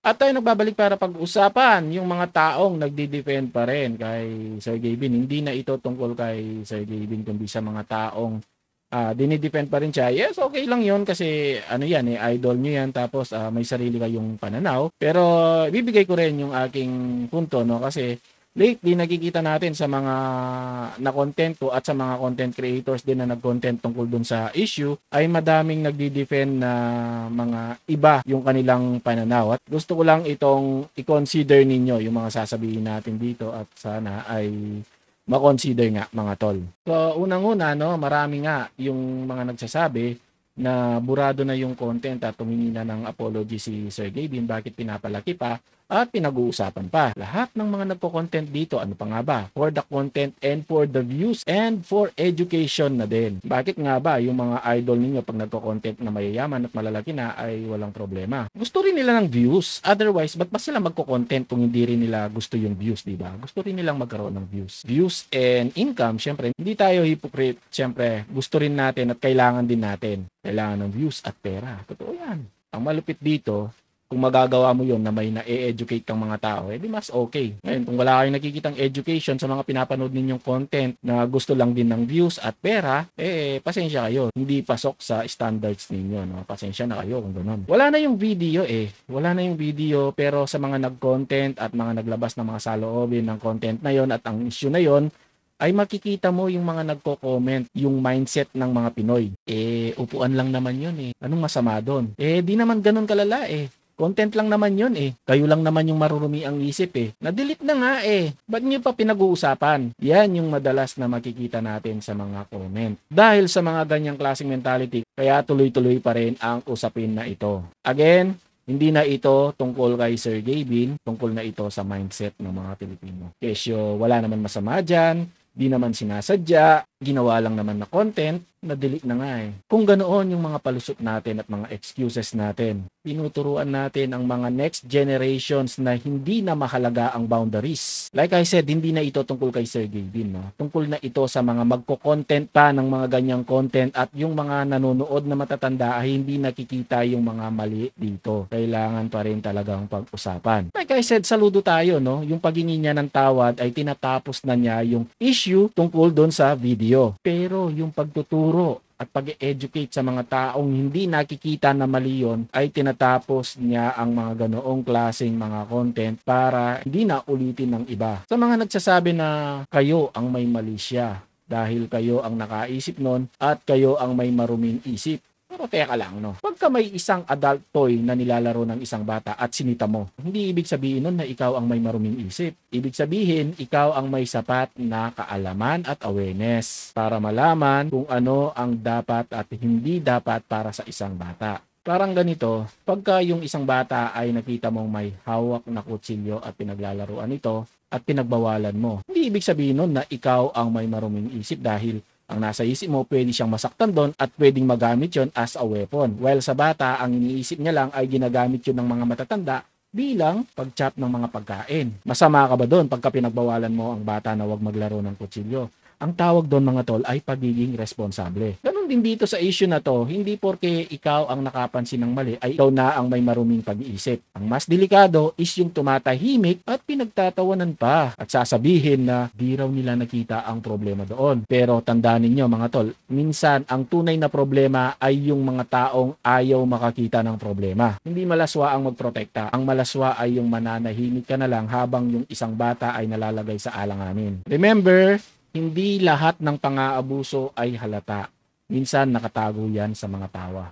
At tayo nagbabalik para pag-usapan yung mga taong nagdi-defend pa rin kay Sergey Bin. Hindi na ito tungkol kay Sergey Bin kundi sa mga taong dinidefend pa rin siya. Yes, okay lang yun kasi ano yan idol nyo yan tapos may sarili kayong pananaw. Pero ibibigay ko rin yung aking punto, no, kasi lately nakikita natin sa mga na-content ko at sa mga content creators din na nag-content tungkol dun sa issue ay madaming nagdi-defend na mga iba yung kanilang pananaw. At gusto ko lang itong i-consider ninyo yung mga sasabihin natin dito at sana ay ma-consider nga mga tol. So unang-una, no, marami nga yung mga nagsasabi na burado na yung content at tumingi na ng apology si Sergey Bin, bakit pinapalaki pa at pinag-uusapan pa. Lahat ng mga nagko-content dito, ano pa nga ba? For the content and for the views and for education na din. Bakit nga ba yung mga idol ninyo pag nagko-content na mayayaman at malalaki na ay walang problema? Gusto rin nila ng views. Otherwise, ba't pa sila magko-content kung hindi rin nila gusto yung views, di ba? Gusto rin nilang magkaroon ng views. Views and income, syempre, hindi tayo hypocrite. Syempre, gusto rin natin at kailangan din natin. Kailangan ng views at pera. Totoo yan. Ang malupit dito, kung magagawa mo yon na may na-educate kang mga tao, di mas okay. Ngayon, kung wala kayong nakikitang education sa mga pinapanood ninyong content na gusto lang din ng views at pera, pasensya kayo. Hindi pasok sa standards ninyo, no? Pasensya na kayo kung gano'n. Wala na yung video Wala na yung video, pero sa mga nag-content at mga naglabas ng mga saloobin ng content na yon at ang issue na yon, ay makikita mo yung mga nagko-comment, yung mindset ng mga Pinoy. Upuan lang naman yun Anong masama doon? Di naman ganun kalala Content lang naman yun Kayo lang naman yung marurumi ang isip Na-delete na nga Ba't nyo pa pinag-uusapan? Yan yung madalas na makikita natin sa mga comment. Dahil sa mga ganyang klaseng mentality, kaya tuloy-tuloy pa rin ang usapin na ito. Again, hindi na ito tungkol kay Sergey Bin, tungkol na ito sa mindset ng mga Pilipino. Kesyo, wala naman masama dyan, di naman sinasadya, ginawa lang naman na content, na-delete na nga Kung ganoon yung mga palusot natin at mga excuses natin, tinuturuan natin ang mga next generations na hindi na mahalaga ang boundaries. Like I said, hindi na ito tungkol kay Sergey Bin, no? Tungkol na ito sa mga magko-content pa ng mga ganyang content at yung mga nanonood na matatanda ay hindi nakikita yung mga mali dito. Kailangan pa rin talagang pag-usapan. Like I said, saludo tayo, no? Yung paghingi niya ng tawad ay tinatapos na niya yung issue tungkol doon sa video. Pero yung pagtuturo at pag-educate sa mga taong hindi nakikita na mali yun, ay tinatapos niya ang mga ganoong klaseng mga content para hindi na ulitin ng iba. Sa mga nagsasabi na kayo ang may mali siya dahil kayo ang nakaisip nun at kayo ang may maruming isip. Pero teka lang, no? Pagka may isang adult toy na nilalaro ng isang bata at sinita mo, hindi ibig sabihin nun na ikaw ang may maruming isip. Ibig sabihin, ikaw ang may sapat na kaalaman at awareness para malaman kung ano ang dapat at hindi dapat para sa isang bata. Parang ganito, pagka yung isang bata ay nakita mong may hawak na kutsilyo at pinaglalaruan ito at pinagbawalan mo, hindi ibig sabihin nun na ikaw ang may maruming isip dahil ang nasa isip mo, pwede siyang masaktan doon at pwedeng magamit yon as a weapon. While sa bata, ang iniisip niya lang ay ginagamit yun ng mga matatanda bilang pag-chop ng mga pagkain. Masama ka ba doon pagka pinagbawalan mo ang bata na huwag maglaro ng kutsilyo? Ang tawag doon mga tol ay pagiging responsable. Ganun din dito sa issue na to, hindi porke ikaw ang nakapansin ng mali ay ikaw na ang may maruming pag-iisip. Ang mas delikado is yung tumatahimik at pinagtatawanan pa at sasabihin na di raw nila nakita ang problema doon. Pero tandaan ninyo mga tol, minsan ang tunay na problema ay yung mga taong ayaw makakita ng problema. Hindi malaswa ang magprotekta. Ang malaswa ay yung mananahimik ka na lang habang yung isang bata ay nalalagay sa alanganin. Remember, hindi lahat ng pang-aabuso ay halata. Minsan nakatago yan sa mga tawa.